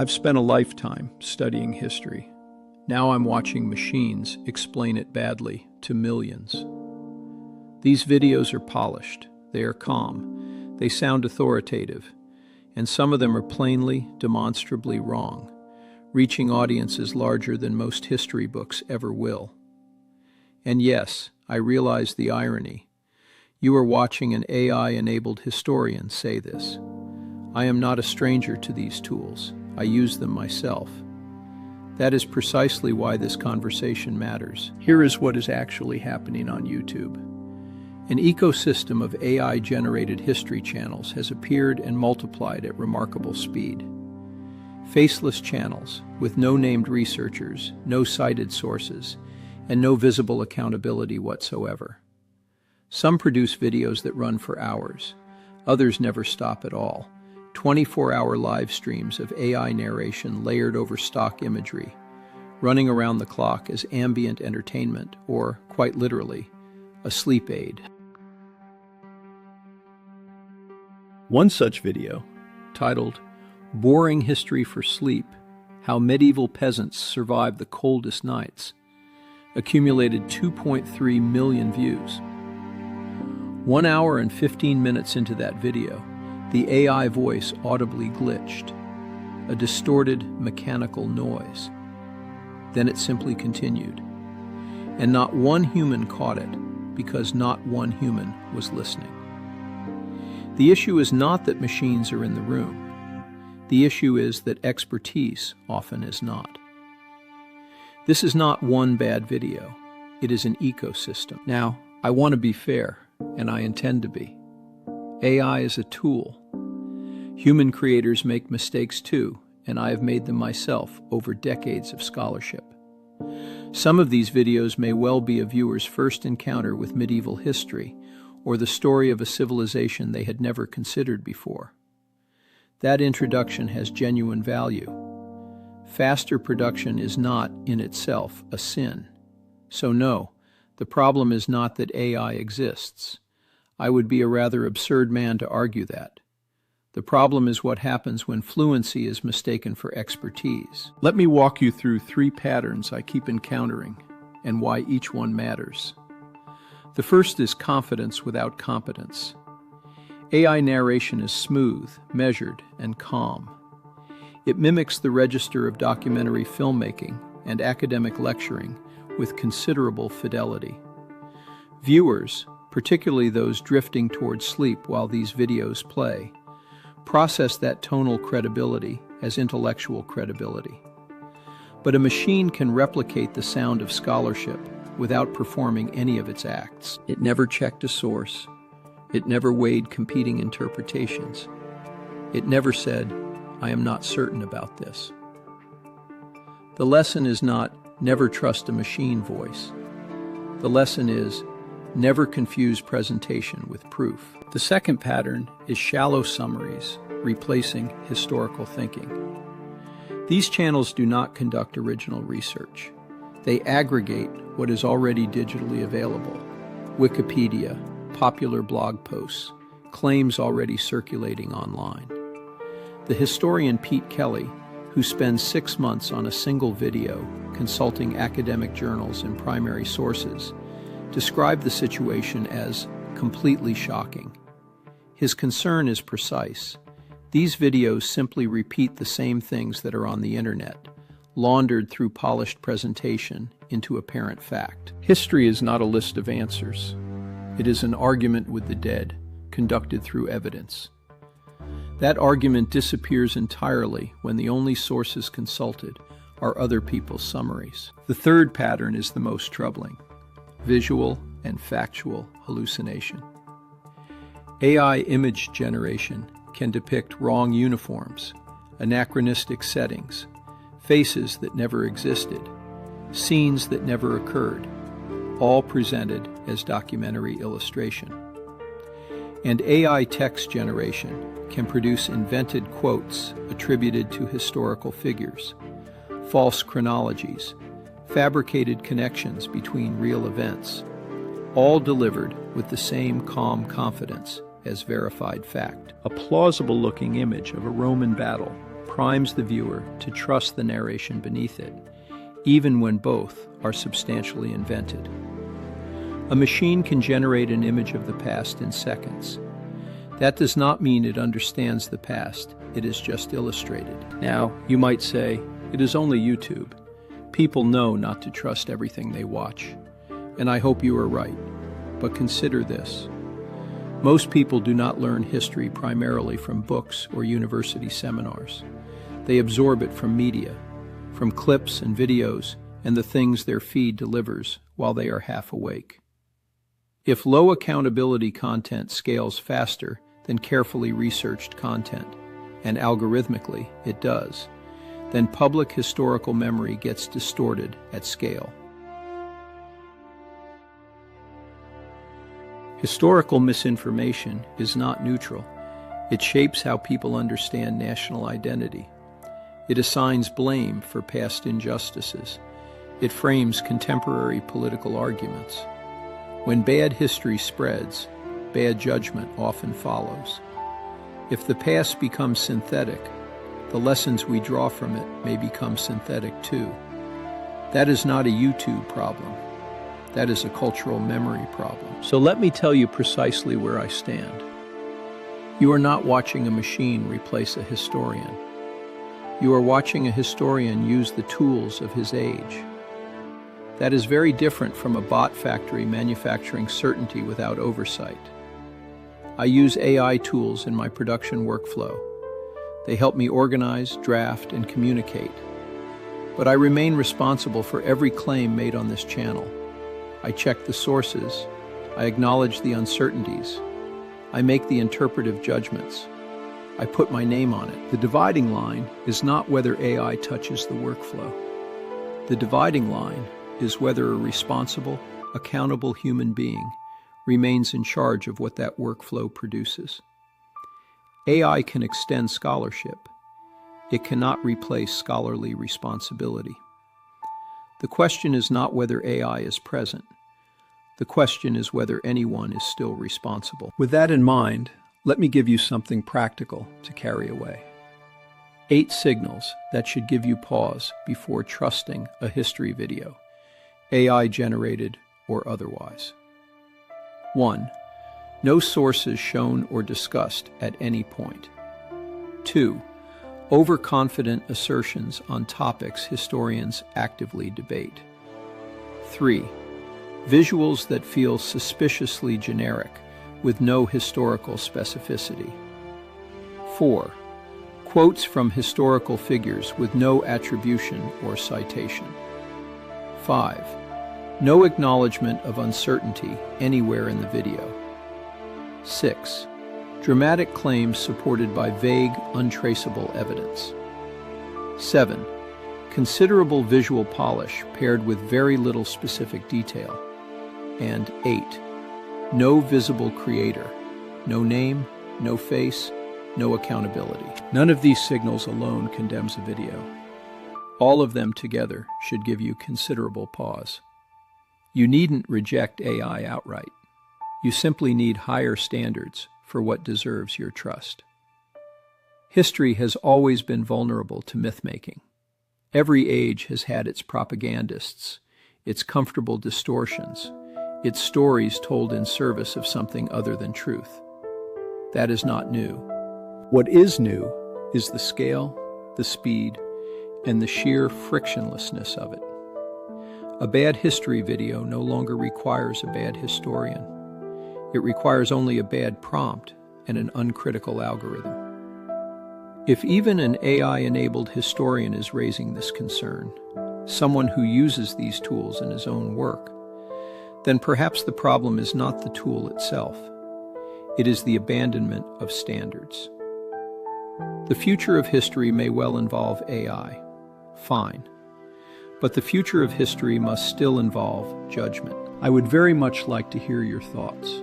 I've spent a lifetime studying history. Now I'm watching machines explain it badly to millions. These videos are polished, they are calm, they sound authoritative, and some of them are plainly, demonstrably wrong, reaching audiences larger than most history books ever will. And yes, I realize the irony. You are watching an AI-enabled historian say this. I am not a stranger to these tools. I use them myself. That is precisely why this conversation matters. Here is what is actually happening on YouTube. An ecosystem of AI-generated history channels has appeared and multiplied at remarkable speed. Faceless channels with no named researchers, no cited sources, and no visible accountability whatsoever. Some produce videos that run for hours. Others never stop at all. 24-hour live streams of AI narration layered over stock imagery, running around the clock as ambient entertainment or, quite literally, a sleep aid. One such video, titled "Boring History for Sleep: How Medieval Peasants Survived the Coldest Nights," accumulated 2.3 million views. 1 hour and 15 minutes into that video, the AI voice audibly glitched, a distorted mechanical noise. Then it simply continued. And not one human caught it, because not one human was listening. The issue is not that machines are in the room. The issue is that expertise often is not. This is not one bad video. It is an ecosystem. Now, I want to be fair, and I intend to be. AI is a tool. Human creators make mistakes too, and I have made them myself over decades of scholarship. Some of these videos may well be a viewer's first encounter with medieval history, or the story of a civilization they had never considered before. That introduction has genuine value. Faster production is not, in itself, a sin. So no, the problem is not that AI exists. I would be a rather absurd man to argue that. The problem is what happens when fluency is mistaken for expertise. Let me walk you through 3 patterns I keep encountering, and why each one matters. The first is confidence without competence. AI narration is smooth, measured, and calm. It mimics the register of documentary filmmaking and academic lecturing with considerable fidelity. Viewers, particularly those drifting towards sleep while these videos play, process that tonal credibility as intellectual credibility. But a machine can replicate the sound of scholarship without performing any of its acts. It never checked a source. It never weighed competing interpretations. It never said, "I am not certain about this." The lesson is not, never trust a machine voice. The lesson is, never confuse presentation with proof. The second pattern is shallow summaries, replacing historical thinking. These channels do not conduct original research. They aggregate what is already digitally available: Wikipedia, popular blog posts, claims already circulating online. The historian Pete Kelly, who spends 6 months on a single video consulting academic journals and primary sources, described the situation as completely shocking. His concern is precise. These videos simply repeat the same things that are on the internet, laundered through polished presentation into apparent fact. History is not a list of answers. It is an argument with the dead, conducted through evidence. That argument disappears entirely when the only sources consulted are other people's summaries. The third pattern is the most troubling: visual and factual hallucination. AI image generation can depict wrong uniforms, anachronistic settings, faces that never existed, scenes that never occurred, all presented as documentary illustration. And AI text generation can produce invented quotes attributed to historical figures, false chronologies, fabricated connections between real events, all delivered with the same calm confidence as verified fact. A plausible-looking image of a Roman battle primes the viewer to trust the narration beneath it, even when both are substantially invented. A machine can generate an image of the past in seconds. That does not mean it understands the past, it is just illustrated. Now, you might say, it is only YouTube. People know not to trust everything they watch. And I hope you are right. But consider this. Most people do not learn history primarily from books or university seminars. They absorb it from media, from clips and videos, and the things their feed delivers while they are half awake. If low accountability content scales faster than carefully researched content, and algorithmically it does, then public historical memory gets distorted at scale. Historical misinformation is not neutral. It shapes how people understand national identity. It assigns blame for past injustices. It frames contemporary political arguments. When bad history spreads, bad judgment often follows. If the past becomes synthetic, the lessons we draw from it may become synthetic too. That is not a YouTube problem. That is a cultural memory problem. So let me tell you precisely where I stand. You are not watching a machine replace a historian. You are watching a historian use the tools of his age. That is very different from a bot factory manufacturing certainty without oversight. I use AI tools in my production workflow. They help me organize, draft, and communicate. But I remain responsible for every claim made on this channel. I check the sources. I acknowledge the uncertainties. I make the interpretive judgments. I put my name on it. The dividing line is not whether AI touches the workflow. The dividing line is whether a responsible, accountable human being remains in charge of what that workflow produces. AI can extend scholarship. It cannot replace scholarly responsibility. The question is not whether AI is present. The question is whether anyone is still responsible. With that in mind, let me give you something practical to carry away. 8 signals that should give you pause before trusting a history video, AI-generated or otherwise. 1. No sources shown or discussed at any point. 2. Overconfident assertions on topics historians actively debate. 3. Visuals that feel suspiciously generic with no historical specificity. 4. Quotes from historical figures with no attribution or citation. 5. No acknowledgement of uncertainty anywhere in the video. 6. Dramatic claims supported by vague, untraceable evidence. 7. Considerable visual polish paired with very little specific detail. And 8. No visible creator, no name, no face, no accountability. None of these signals alone condemns a video. All of them together should give you considerable pause. You needn't reject AI outright. You simply need higher standards for what deserves your trust. History has always been vulnerable to myth-making. Every age has had its propagandists, its comfortable distortions, its stories told in service of something other than truth. That is not new. What is new is the scale, the speed, and the sheer frictionlessness of it. A bad history video no longer requires a bad historian. It requires only a bad prompt and an uncritical algorithm. If even an AI-enabled historian is raising this concern, someone who uses these tools in his own work, then perhaps the problem is not the tool itself. It is the abandonment of standards. The future of history may well involve AI. Fine. But the future of history must still involve judgment. I would very much like to hear your thoughts.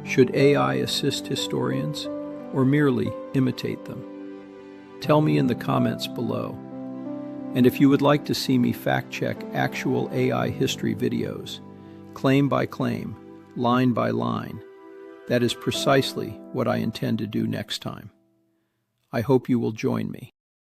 Should AI assist historians or merely imitate them? Tell me in the comments below. And if you would like to see me fact-check actual AI history videos, claim by claim, line by line, that is precisely what I intend to do next time. I hope you will join me.